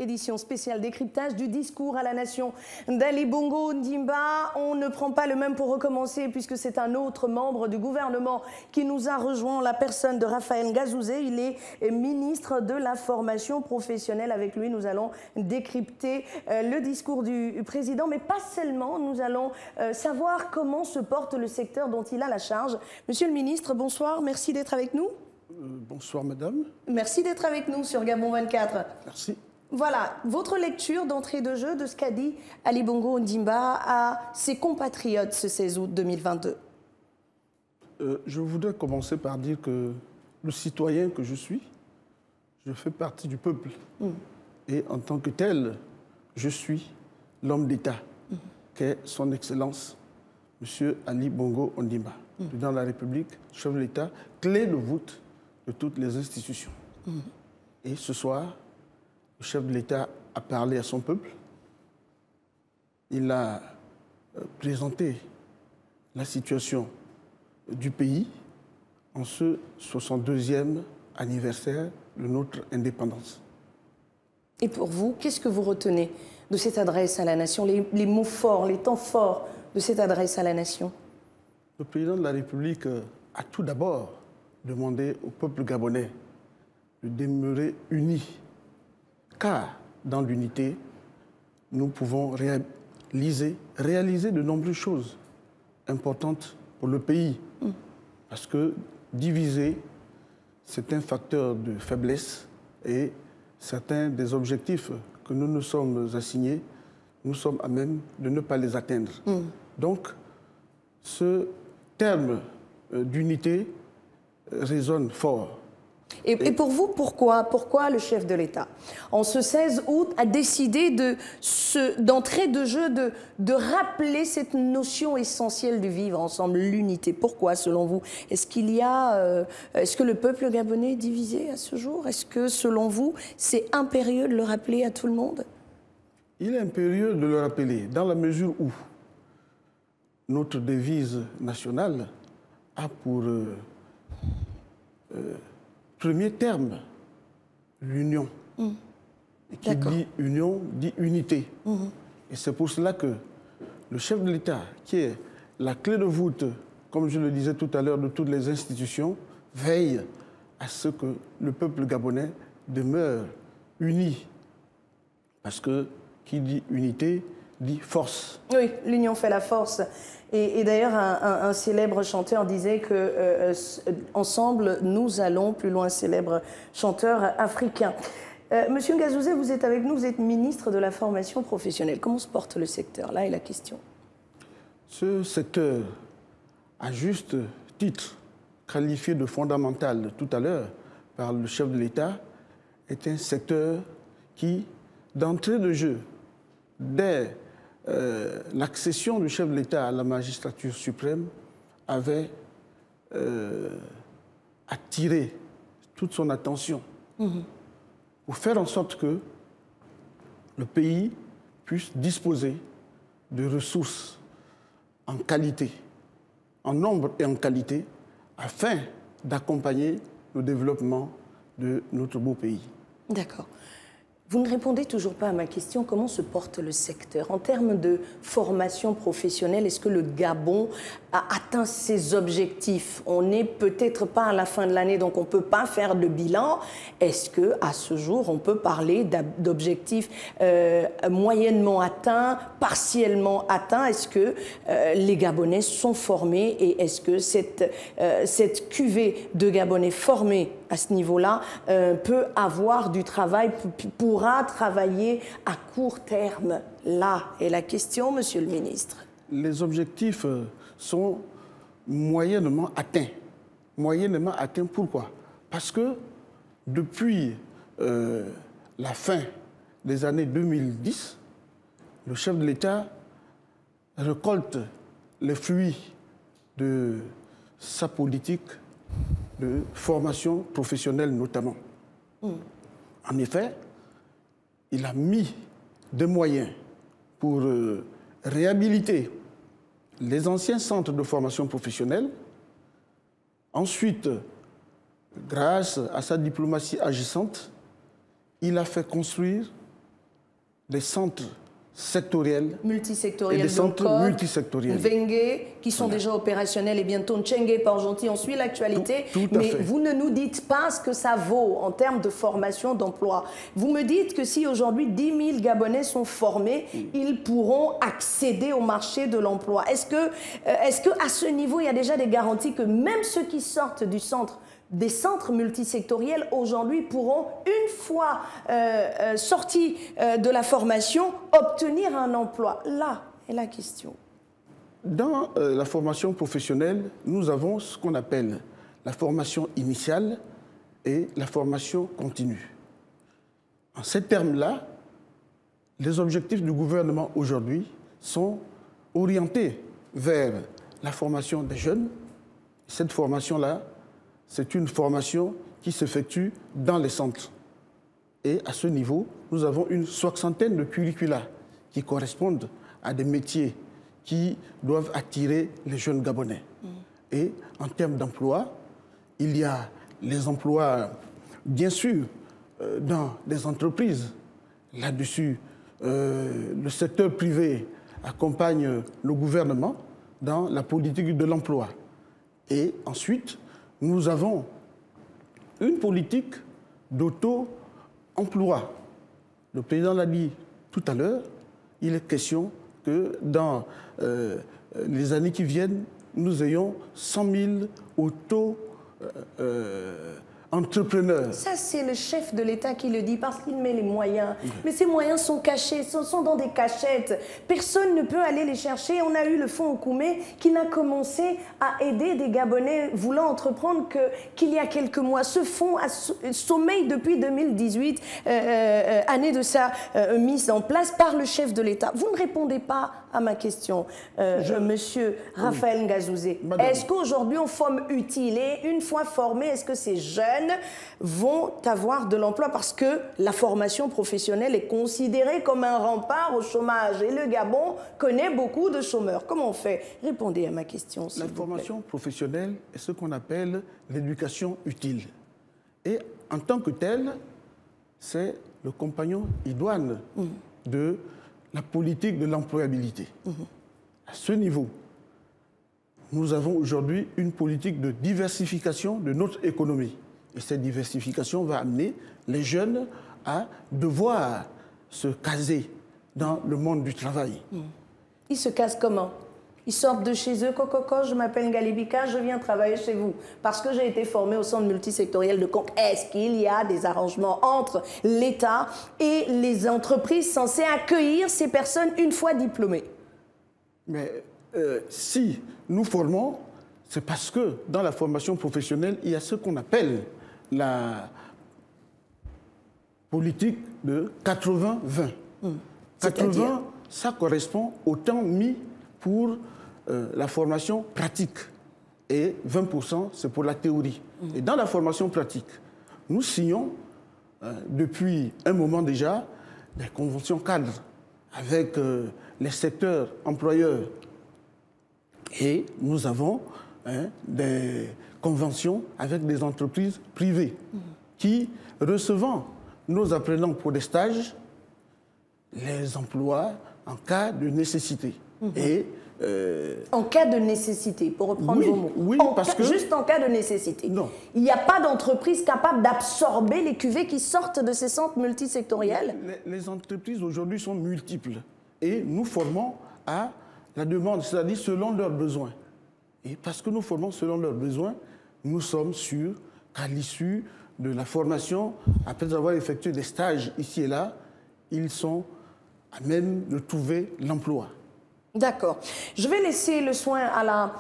édition spéciale décryptage du discours à la nation d'Ali Bongo Ondimba. On ne prend pas le même pour recommencer puisque c'est un autre membre du gouvernement qui nous a rejoint, la personne de Raphaël Ngazouzé. Il est ministre de la formation professionnelle. Avec lui, nous allons décrypter le discours du président, mais pas seulement. Nous allons savoir comment se porte le secteur dont il a la charge. Monsieur le ministre, bonsoir. Merci d'être avec nous. Bonsoir, madame. Merci d'être avec nous sur Gabon 24. Merci. Voilà, votre lecture d'entrée de jeu de ce qu'a dit Ali Bongo Ondimba à ses compatriotes ce 16 août 2022. Je voudrais commencer par dire que le citoyen que je suis, je fais partie du peuple. Et en tant que tel, je suis l'homme d'État, qu'est son Excellence, M. Ali Bongo Ondimba, président de la République, chef de l'État, clé de voûte de toutes les institutions. Et ce soir, le chef de l'État a parlé à son peuple. Il a présenté la situation du pays en ce 62e anniversaire de notre indépendance. Et pour vous, qu'est-ce que vous retenez de cette adresse à la nation, les mots forts, les temps forts de cette adresse à la nation? Le président de la République a tout d'abord demandé au peuple gabonais de demeurer uni, car dans l'unité, nous pouvons réaliser de nombreuses choses importantes pour le pays. Parce que diviser, c'est un facteur de faiblesse et certains des objectifs que nous nous sommes assignés, nous sommes à même de ne pas les atteindre. Donc, ce terme d'unité résonne fort. Et pour vous, pourquoi le chef de l'État, en ce 16 août, a décidé d'entrer de jeu, de rappeler cette notion essentielle du vivre ensemble, l'unité? Pourquoi, selon vous? Est-ce que le peuple gabonais est divisé à ce jour? Est-ce que, selon vous, c'est impérieux de le rappeler à tout le monde? Il est impérieux de le rappeler, dans la mesure où notre devise nationale a pour premier terme l'union. Et qui dit union, dit unité. Et c'est pour cela que le chef de l'État, qui est la clé de voûte, comme je le disais tout à l'heure, de toutes les institutions, veille à ce que le peuple gabonais demeure uni. Parce que qui dit unité, dit force. Oui, l'union fait la force. Et d'ailleurs, un célèbre chanteur disait que ensemble, nous allons plus loin, célèbre chanteur africain. Monsieur Ngazouzé, vous êtes avec nous, vous êtes ministre de la formation professionnelle. Comment se porte le secteur? Là est la question. Ce secteur, à juste titre, qualifié de fondamental tout à l'heure par le chef de l'État, est un secteur qui, d'entrée de jeu, dès l'accession du chef de l'État à la magistrature suprême, avait attiré toute son attention pour faire en sorte que le pays puisse disposer de ressources en qualité, en nombre et en qualité, afin d'accompagner le développement de notre beau pays. D'accord. Vous ne répondez toujours pas à ma question, comment se porte le secteur? En termes de formation professionnelle, est-ce que le Gabon a atteint ses objectifs? On n'est peut-être pas à la fin de l'année, donc on ne peut pas faire de bilan. Est-ce qu'à ce jour, on peut parler d'objectifs moyennement atteints, partiellement atteints? Est-ce que les Gabonais sont formés et est-ce que cette cuvée de Gabonais formés à ce niveau-là peut avoir du travail, pourra travailler à court terme? Là est la question, monsieur le ministre. Les objectifs sont moyennement atteints. Moyennement atteints, pourquoi? Parce que depuis la fin des années 2010, le chef de l'État récolte les fruits de sa politique de formation professionnelle notamment. En effet, il a mis des moyens pour réhabiliter les anciens centres de formation professionnelle. Ensuite, grâce à sa diplomatie agissante, il a fait construire des centres sectoriels multisectoriels, et des centres multisectoriels. Mvengue, qui sont déjà opérationnels, et bientôt Ntchenge, Port-Gentil. On suit l'actualité, mais vous ne nous dites pas ce que ça vaut en termes de formation, d'emploi. Vous me dites que si aujourd'hui 10 000 Gabonais sont formés, ils pourront accéder au marché de l'emploi. Est-ce que à ce niveau, il y a déjà des garanties que même ceux qui sortent des centres multisectoriels aujourd'hui pourront, une fois sortis de la formation, obtenir un emploi? Là est la question. Dans la formation professionnelle, nous avons ce qu'on appelle la formation initiale et la formation continue. En ces termes-là, les objectifs du gouvernement aujourd'hui sont orientés vers la formation des jeunes. Cette formation-là, c'est une formation qui s'effectue dans les centres. Et à ce niveau, nous avons une soixantaine de curricula qui correspondent à des métiers qui doivent attirer les jeunes Gabonais. Et en termes d'emploi, il y a les emplois, bien sûr, dans des entreprises. Là-dessus, le secteur privé accompagne le gouvernement dans la politique de l'emploi. Et ensuite, nous avons une politique d'auto-emploi. Le président l'a dit tout à l'heure, il est question que dans les années qui viennent, nous ayons 100 000 auto-entrepreneurs. Ça, c'est le chef de l'État qui le dit parce qu'il met les moyens. Mais ces moyens sont cachés, sont dans des cachettes. Personne ne peut aller les chercher. On a eu le fonds Okume qui n'a commencé à aider des Gabonais voulant entreprendre qu'il y a quelques mois. Ce fonds a sommeil depuis 2018, année de sa mise en place par le chef de l'État. Vous ne répondez pas à ma question, monsieur Raphaël Ngazouzé. Est-ce qu'aujourd'hui on forme utile et une fois formés, est-ce que ces jeunes vont avoir de l'emploi parce que la formation professionnelle est considérée comme un rempart au chômage et le Gabon connaît beaucoup de chômeurs. Comment on fait? Répondez à ma question, s'il vous plaît. La formation professionnelle est ce qu'on appelle l'éducation utile. Et en tant que telle, c'est le compagnon idoine de la politique de l'employabilité. À ce niveau, nous avons aujourd'hui une politique de diversification de notre économie. Et cette diversification va amener les jeunes à devoir se caser dans le monde du travail. Ils se casent comment? Ils sortent de chez eux, Coco, je m'appelle Ngalibika, je viens travailler chez vous. Parce que j'ai été formé au centre multisectoriel de Conques. Est-ce qu'il y a des arrangements entre l'État et les entreprises censées accueillir ces personnes une fois diplômées? Mais si nous formons, c'est parce que dans la formation professionnelle, il y a ce qu'on appelle la politique de 80-20. 80, ça correspond au temps mis pour la formation pratique et 20%, c'est pour la théorie. Et dans la formation pratique, nous signons depuis un moment déjà des conventions cadres avec les secteurs employeurs. Et nous avons des conventions avec des entreprises privées qui, recevant nos apprenants pour des stages, les emploient en cas de nécessité. Et, en cas de nécessité, pour reprendre vos mots. Oui, juste en cas de nécessité. Non. Il n'y a pas d'entreprise capable d'absorber les cuvées qui sortent de ces centres multisectoriels? Les entreprises aujourd'hui sont multiples. Et nous formons à la demande, c'est-à-dire selon leurs besoins. Et parce que nous formons selon leurs besoins, nous sommes sûrs qu'à l'issue de la formation, après avoir effectué des stages ici et là, ils sont à même de trouver l'emploi. D'accord. Je vais laisser le soin à la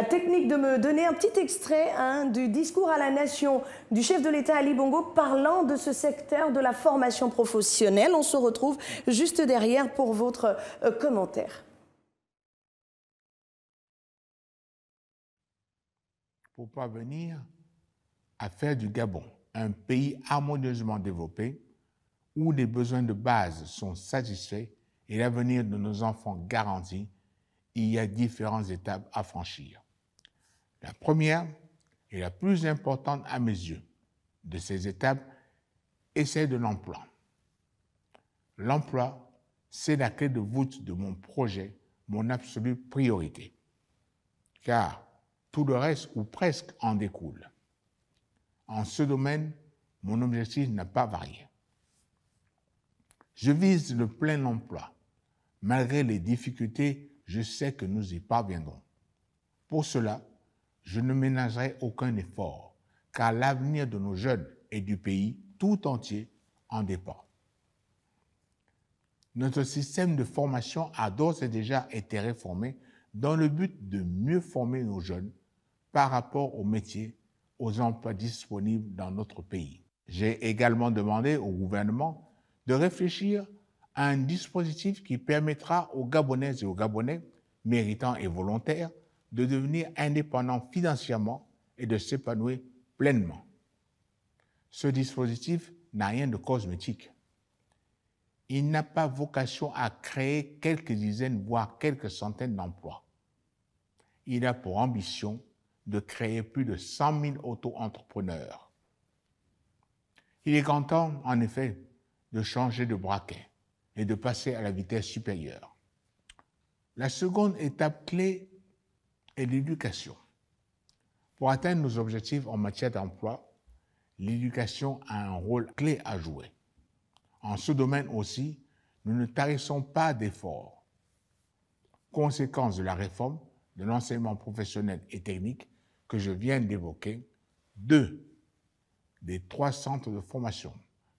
technique de me donner un petit extrait du discours à la nation du chef de l'État Ali Bongo parlant de ce secteur de la formation professionnelle. On se retrouve juste derrière pour votre commentaire. Pour parvenir à faire du Gabon un pays harmonieusement développé où les besoins de base sont satisfaits et l'avenir de nos enfants garanti, il y a différentes étapes à franchir. La première et la plus importante à mes yeux de ces étapes est celle de l'emploi. L'emploi C'est la clé de voûte de mon projet, mon absolue priorité. Car tout le reste, ou presque, en découle. En ce domaine, mon objectif n'a pas varié. Je vise le plein emploi. Malgré les difficultés, je sais que nous y parviendrons. Pour cela, je ne ménagerai aucun effort, car l'avenir de nos jeunes et du pays tout entier en dépend. Notre système de formation a d'ores et déjà été réformé dans le but de mieux former nos jeunes par rapport aux métiers, aux emplois disponibles dans notre pays. J'ai également demandé au gouvernement de réfléchir à un dispositif qui permettra aux Gabonaises et aux Gabonais, méritants et volontaires, de devenir indépendants financièrement et de s'épanouir pleinement. Ce dispositif n'a rien de cosmétique. Il n'a pas vocation à créer quelques dizaines, voire quelques centaines d'emplois. Il a pour ambition de créer plus de 100 000 auto-entrepreneurs. Il est grand temps, en effet, de changer de braquet et de passer à la vitesse supérieure. La seconde étape clé est l'éducation. Pour atteindre nos objectifs en matière d'emploi, l'éducation a un rôle clé à jouer. En ce domaine aussi, nous ne tarissons pas d'efforts. Conséquence de la réforme de l'enseignement professionnel et technique que je viens d'évoquer, 2 des 3 centres de formation,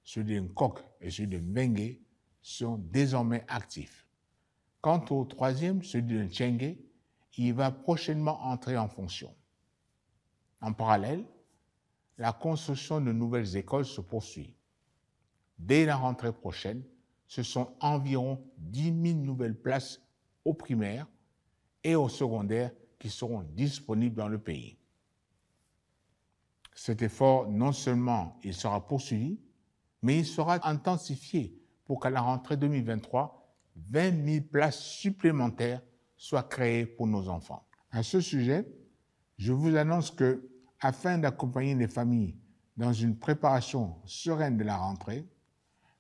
celui de Nkok et celui de Mbengue, sont désormais actifs. Quant au 3e, celui de Tchengue, il va prochainement entrer en fonction. En parallèle, la construction de nouvelles écoles se poursuit. Dès la rentrée prochaine, ce sont environ 10 000 nouvelles places au primaire et au secondaire qui seront disponibles dans le pays. Cet effort, non seulement il sera poursuivi, mais il sera intensifié pour qu'à la rentrée 2023, 20 000 places supplémentaires soient créées pour nos enfants. À ce sujet, je vous annonce que, afin d'accompagner les familles dans une préparation sereine de la rentrée,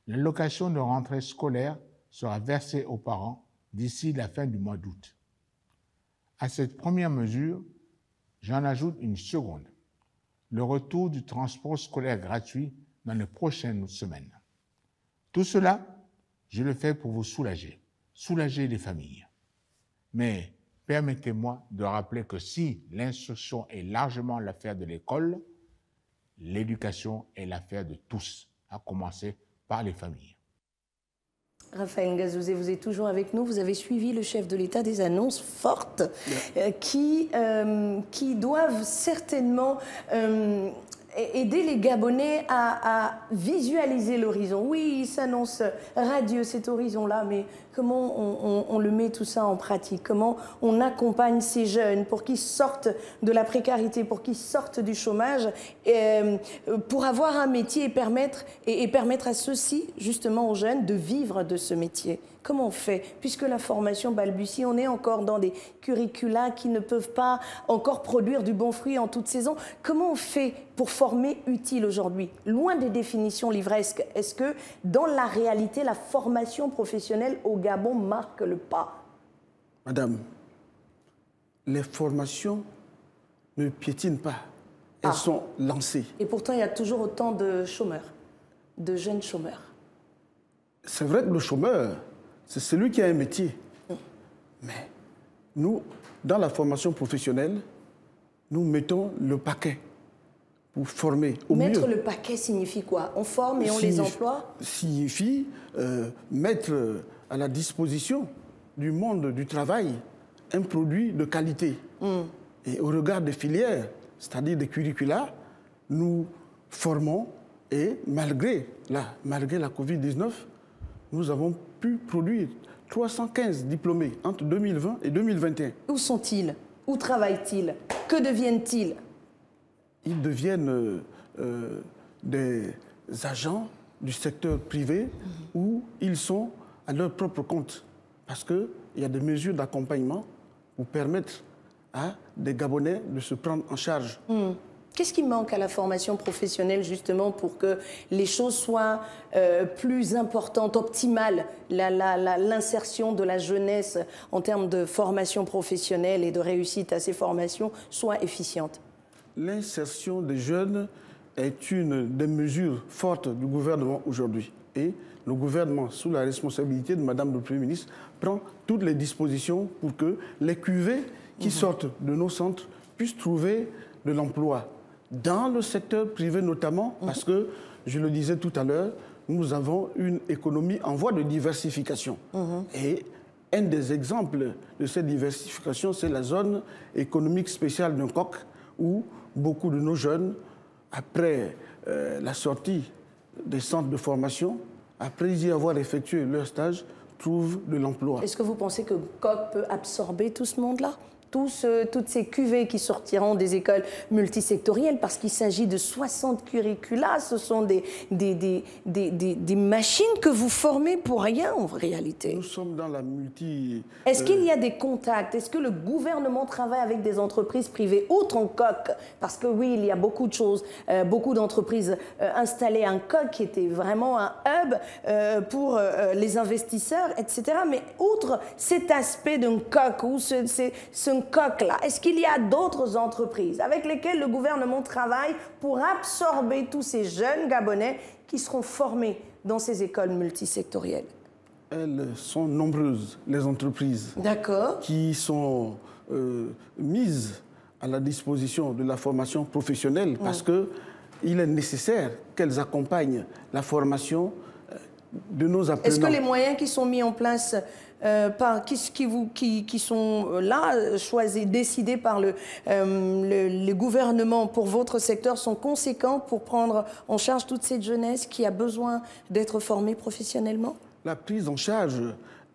l'allocation de rentrée scolaire sera versée aux parents d'ici la fin du mois d'août. À cette première mesure, j'en ajoute une seconde, le retour du transport scolaire gratuit dans les prochaines semaines. Tout cela, je le fais pour vous soulager les familles. Mais permettez-moi de rappeler que si l'instruction est largement l'affaire de l'école, l'éducation est l'affaire de tous, à commencer par les familles. Raphaël Ngazouzé, vous êtes toujours avec nous. Vous avez suivi le chef de l'État, des annonces fortes qui doivent certainement aider les Gabonais à visualiser l'horizon. Oui, il s'annonce radieux cet horizon-là, mais comment on le met tout ça en pratique? Comment on accompagne ces jeunes pour qu'ils sortent de la précarité, pour qu'ils sortent du chômage, pour avoir un métier et permettre à ceux-ci, justement aux jeunes, de vivre de ce métier? Comment on fait? Puisque la formation balbutie, on est encore dans des curricula qui ne peuvent pas encore produire du bon fruit en toute saison. Comment on fait pour former utile aujourd'hui? Loin des définitions livresques, est-ce que dans la réalité, la formation professionnelle au Gabon marque le pas? Madame, les formations ne piétinent pas. Elles sont lancées. Et pourtant, il y a toujours autant de chômeurs, de jeunes chômeurs. C'est vrai que le chômeur, c'est celui qui a un métier. Mais nous, dans la formation professionnelle, nous mettons le paquet pour former au mieux. Mettre le paquet signifie quoi? On forme et on les emploie? Signifie mettre à la disposition du monde du travail un produit de qualité. Et au regard des filières, c'est-à-dire des curricula, nous formons et malgré la Covid-19, nous avons pu produire 315 diplômés entre 2020 et 2021. Où sont-ils? Où travaillent-ils? Que deviennent-ils? Ils deviennent des agents du secteur privé où ils sont à leur propre compte. Parce qu'il y a des mesures d'accompagnement pour permettre à des Gabonais de se prendre en charge. Qu'est-ce qui manque à la formation professionnelle justement pour que les choses soient plus importantes, optimales, l'insertion de la jeunesse en termes de formation professionnelle et de réussite à ces formations soit efficiente? L'insertion des jeunes est une des mesures fortes du gouvernement aujourd'hui. Et le gouvernement, sous la responsabilité de Madame le Premier ministre, prend toutes les dispositions pour que les cuvées qui sortent de nos centres puissent trouver de l'emploi. Dans le secteur privé notamment, parce que, je le disais tout à l'heure, nous avons une économie en voie de diversification. Et un des exemples de cette diversification, c'est la zone économique spéciale d'un COC, où beaucoup de nos jeunes, après la sortie des centres de formation, après y avoir effectué leur stage, trouvent de l'emploi. Est-ce que vous pensez que COC peut absorber tout ce monde-là? Toutes ces cuvées qui sortiront des écoles multisectorielles, parce qu'il s'agit de 60 curricula, ce sont des machines que vous formez pour rien en réalité. Nous sommes dans la multi... Est-ce qu'il y a des contacts? Est-ce que le gouvernement travaille avec des entreprises privées autres en COC? Parce que oui, il y a beaucoup de choses, beaucoup d'entreprises installées en COC qui était vraiment un hub pour les investisseurs, etc. Mais outre cet aspect d'un COC ou ce COC-là, est-ce qu'il y a d'autres entreprises avec lesquelles le gouvernement travaille pour absorber tous ces jeunes Gabonais qui seront formés dans ces écoles multisectorielles? Elles sont nombreuses, les entreprises qui sont mises à la disposition de la formation professionnelle parce qu'il est nécessaire qu'elles accompagnent la formation de nos apprenants. Est-ce que les moyens qui sont mis en place qui sont là, choisis, décidés par le gouvernement pour votre secteur sont conséquents pour prendre en charge toute cette jeunesse qui a besoin d'être formée professionnellement? La prise en charge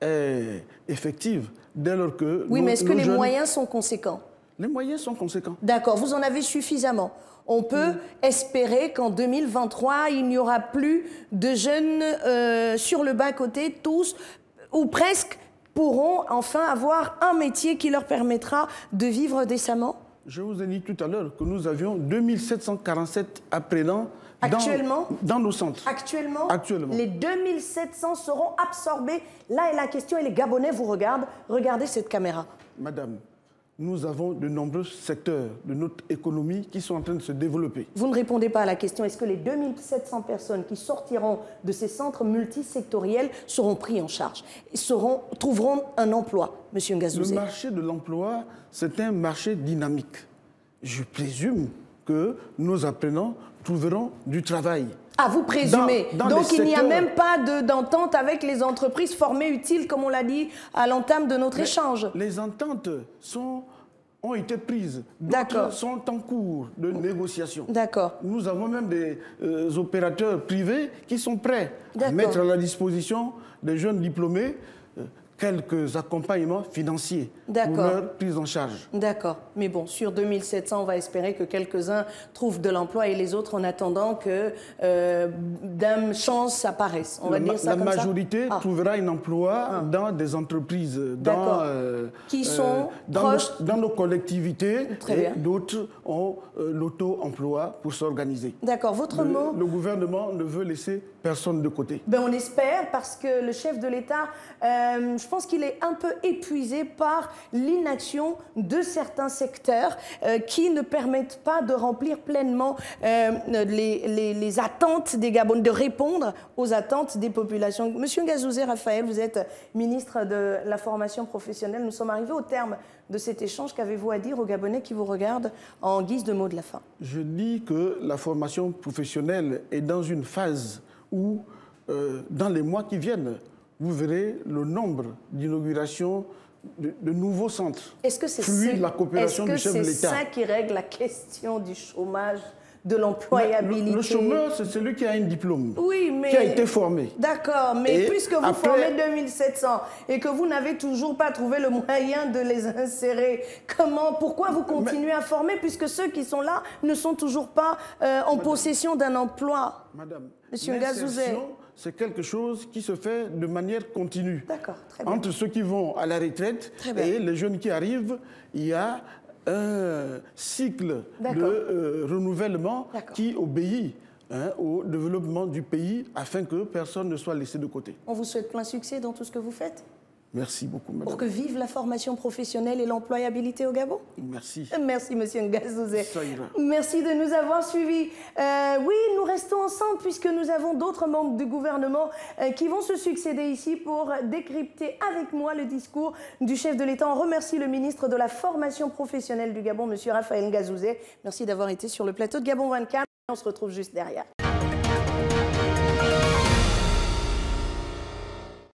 est effective dès lors que... Oui, mais est-ce que les moyens sont conséquents? Les moyens sont conséquents. D'accord, vous en avez suffisamment. On peut espérer qu'en 2023, il n'y aura plus de jeunes sur le bas-côté, tous ou presque pourront enfin avoir un métier qui leur permettra de vivre décemment? Je vous ai dit tout à l'heure que nous avions 2747 apprenants dans nos centres. Actuellement, Actuellement. Les 2700 seront absorbés. Là est la question et les Gabonais vous regardent. Regardez cette caméra. Madame, nous avons de nombreux secteurs de notre économie qui sont en train de se développer. Vous ne répondez pas à la question. Est-ce que les 2700 personnes qui sortiront de ces centres multisectoriels seront pris en charge et trouveront un emploi, Monsieur Ngazouzé? Le marché de l'emploi, c'est un marché dynamique. Je présume que nos apprenants trouveront du travail. Ah, vous présumez. Donc il n'y a même pas d'entente avec les entreprises formées utiles, comme on l'a dit à l'entame de notre échange. Les ententes ont été prises. D'accord. Sont en cours de négociation. D'accord. Nous avons même des opérateurs privés qui sont prêts à mettre à la disposition des jeunes diplômés quelques accompagnements financiers pour leur prise en charge. D'accord. Mais bon, sur 2700, on va espérer que quelques-uns trouvent de l'emploi et les autres en attendant que d'une chance apparaisse. On va dire ça comme ça. La majorité trouvera un emploi dans des entreprises, qui sont dans nos collectivités. Très bien. D'autres ont l'auto-emploi pour s'organiser. D'accord. Votre mot? Le gouvernement ne veut laisser personne de côté. Ben, on espère, parce que le chef de l'État, je pense qu'il est un peu épuisé par l'inaction de certains secteurs qui ne permettent pas de remplir pleinement les attentes des Gabonais, de répondre aux attentes des populations. Monsieur Ngazouzé Raphaël, vous êtes ministre de la formation professionnelle. Nous sommes arrivés au terme de cet échange. Qu'avez-vous à dire aux Gabonais qui vous regardent en guise de mot de la fin? Je dis que la formation professionnelle est dans une phase où, dans les mois qui viennent, vous verrez le nombre d'inaugurations de nouveaux centres. Est-ce que c'est ça qui règle la question du chômage, de l'employabilité? Le chômeur, c'est celui qui a un diplôme, qui a été formé. D'accord, mais puisque vous formez 2700 et que vous n'avez toujours pas trouvé le moyen de les insérer, pourquoi vous continuez à former puisque ceux qui sont là ne sont toujours pas en possession d'un emploi? Madame, Monsieur Ngazouzé, c'est quelque chose qui se fait de manière continue. D'accord, très bien. Entre ceux qui vont à la retraite et les jeunes qui arrivent, il y a un cycle de renouvellement qui obéit au développement du pays afin que personne ne soit laissé de côté. On vous souhaite plein succès dans tout ce que vous faites. Merci beaucoup, madame. Pour que vive la formation professionnelle et l'employabilité au Gabon. Merci. Merci, monsieur Ngazouzé. Ça ira. Merci de nous avoir suivis. Oui, nous restons ensemble puisque nous avons d'autres membres du gouvernement qui vont se succéder ici pour décrypter avec moi le discours du chef de l'État. On remercie le ministre de la formation professionnelle du Gabon, monsieur Raphaël Ngazouzé. Merci d'avoir été sur le plateau de Gabon 24. On se retrouve juste derrière.